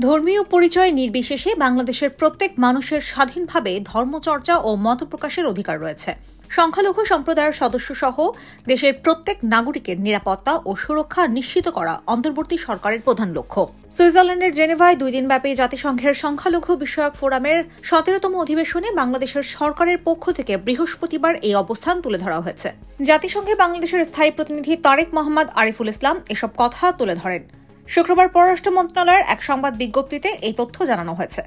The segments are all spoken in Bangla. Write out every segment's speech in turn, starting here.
ধর্মীয় পরিচয় নির্বিশেষে বাংলাদেশের প্রত্যেক মানুষের স্বাধীনভাবে ধর্মচর্চা ও মত প্রকাশের অধিকার রয়েছে। সংখ্যালঘু সম্প্রদায়ের সদস্য সহ দেশের প্রত্যেক নাগরিকের নিরাপত্তা ও সুরক্ষা নিশ্চিত করা অন্তর্বর্তী সরকারের প্রধান লক্ষ্য। সুইজারল্যান্ডের জেনেভায় 2 দিনব্যাপী জাতিসংঘের সংখ্যালঘু বিষয়ক ফোরামের 17তম অধিবেশনে বাংলাদেশের সরকারের পক্ষ থেকে বৃহস্পতিবার এই অবস্থান তুলে ধরা হয়েছে। জাতিসংঘে বাংলাদেশের স্থায়ী প্রতিনিধি তারেক মোহাম্মদ আরিফুল ইসলাম এসব কথা তুলে ধরেন। শুক্রবার পররাষ্ট্র মন্ত্রণালয়ের এক সংবাদ বিজ্ঞপ্তিতে এই তথ্য জানানো হয়েছে।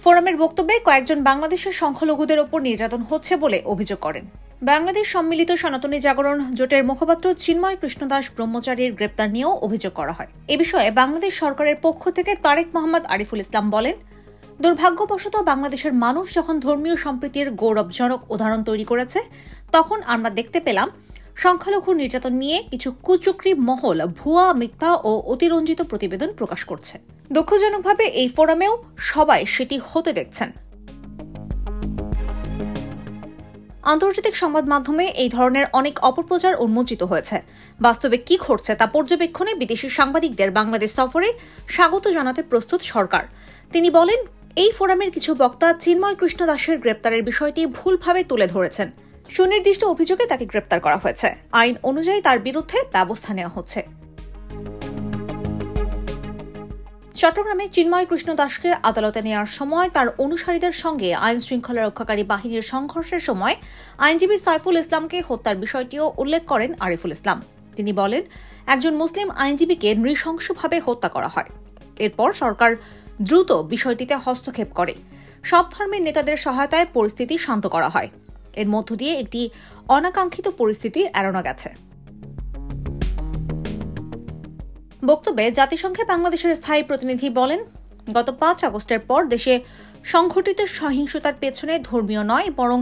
ফোরামের বক্তব্যে কয়েকজন বাংলাদেশের সংখ্যালঘুদের ওপর নির্যাতন হচ্ছে বলে অভিযোগ করেন। বাংলাদেশ সম্মিলিত সনাতনী জাগরণ জোটের মুখপাত্র চিন্ময় কৃষ্ণদাস ব্রহ্মচারীর গ্রেপ্তার নিয়েও অভিযোগ করা হয়। এ বিষয়ে বাংলাদেশ সরকারের পক্ষ থেকে তারেক মোহাম্মদ আরিফুল ইসলাম বলেন, দুর্ভাগ্যবশত বাংলাদেশের মানুষ যখন ধর্মীয় সম্প্রীতির গৌরবজনক উদাহরণ তৈরি করেছে, তখন আমরা দেখতে পেলাম সংখ্যালঘু নির্যাতন নিয়ে কিছু কুচক্রী মহল ভুয়া, মিথ্যা ও অতিরঞ্জিত প্রতিবেদন প্রকাশ করছে। দুঃখজনকভাবে এই ফোরামেও সবাই সেটি হতে দেখছেন। আন্তর্জাতিক সংবাদ মাধ্যমে এই ধরনের অনেক অপপ্রচার উন্মোচিত হয়েছে। বাস্তবে কি ঘটছে তা পর্যবেক্ষণে বিদেশি সাংবাদিকদের বাংলাদেশ সফরে স্বাগত জানাতে প্রস্তুত সরকার। তিনি বলেন, এই ফোরামের কিছু বক্তা চিন্ময় কৃষ্ণদাসের গ্রেপ্তারের বিষয়টি ভুলভাবে তুলে ধরেছেন। সুনির্দিষ্ট অভিযোগে তাকে গ্রেপ্তার করা হয়েছে। আইন অনুযায়ী তার বিরুদ্ধে ব্যবস্থা নেওয়া হচ্ছে। চট্টগ্রামে চিন্ময় কৃষ্ণদাসকে আদালতে নেওয়ার সময় তার অনুসারীদের সঙ্গে আইন শৃঙ্খলা রক্ষাকারী বাহিনীর সংঘর্ষের সময় আইনজীবী সাইফুল ইসলামকে হত্যার বিষয়টিও উল্লেখ করেন আরিফুল ইসলাম। তিনি বলেন, একজন মুসলিম আইনজীবীকে নৃশংসভাবে হত্যা করা হয়। এরপর সরকার দ্রুত বিষয়টিতে হস্তক্ষেপ করে। সব ধর্মের নেতাদের সহায়তায় পরিস্থিতি শান্ত করা হয়। এর মধ্য দিয়ে একটি অনাকাঙ্ক্ষিত পরিস্থিতি এড়ানো গেছে। বক্তব্যে জাতিসংঘে বাংলাদেশের স্থায়ী প্রতিনিধি বলেন, গত 5 আগস্টের পর দেশে সংঘটিত সহিংসতার পেছনে ধর্মীয় নয়, বরং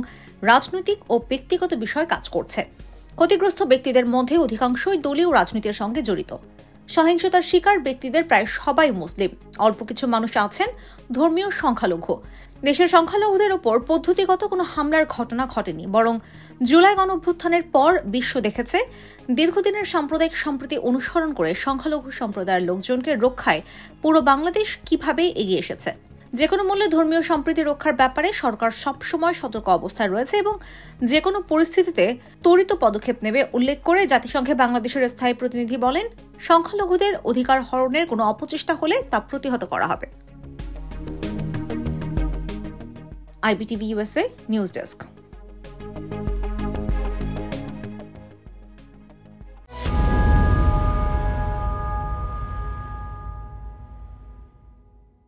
রাজনৈতিক ও ব্যক্তিগত বিষয় কাজ করছে। ক্ষতিগ্রস্ত ব্যক্তিদের মধ্যে অধিকাংশই দলীয় রাজনীতির সঙ্গে জড়িত। সহিংসতার শিকার ব্যক্তিদের প্রায় সবাই মুসলিম। অল্প কিছু মানুষ আছেন ধর্মীয় সংখ্যালঘু। দেশের সংখ্যালঘুদের ওপর পদ্ধতিগত কোনো হামলার ঘটনা ঘটেনি, বরং জুলাই গণঅভ্যুত্থানের পর বিশ্ব দেখেছে দীর্ঘদিনের সাম্প্রদায়িক সম্প্রীতি অনুসরণ করে সংখ্যালঘু সম্প্রদায়ের লোকজনকে রক্ষায় পুরো বাংলাদেশ কিভাবে এগিয়ে এসেছে। যেকোনো মূল্যে ধর্মীয় সম্প্রীতি রক্ষার ব্যাপারে সরকার সবসময় সতর্ক অবস্থায় রয়েছে এবং যেকোনো পরিস্থিতিতে ত্বরিত পদক্ষেপ নেবে উল্লেখ করে জাতিসংঘে বাংলাদেশের স্থায়ী প্রতিনিধি বলেন, সংখ্যালঘুদের অধিকার হরণের কোনো অপচেষ্টা হলে তা প্রতিহত করা হবে। IBTV USA news desk.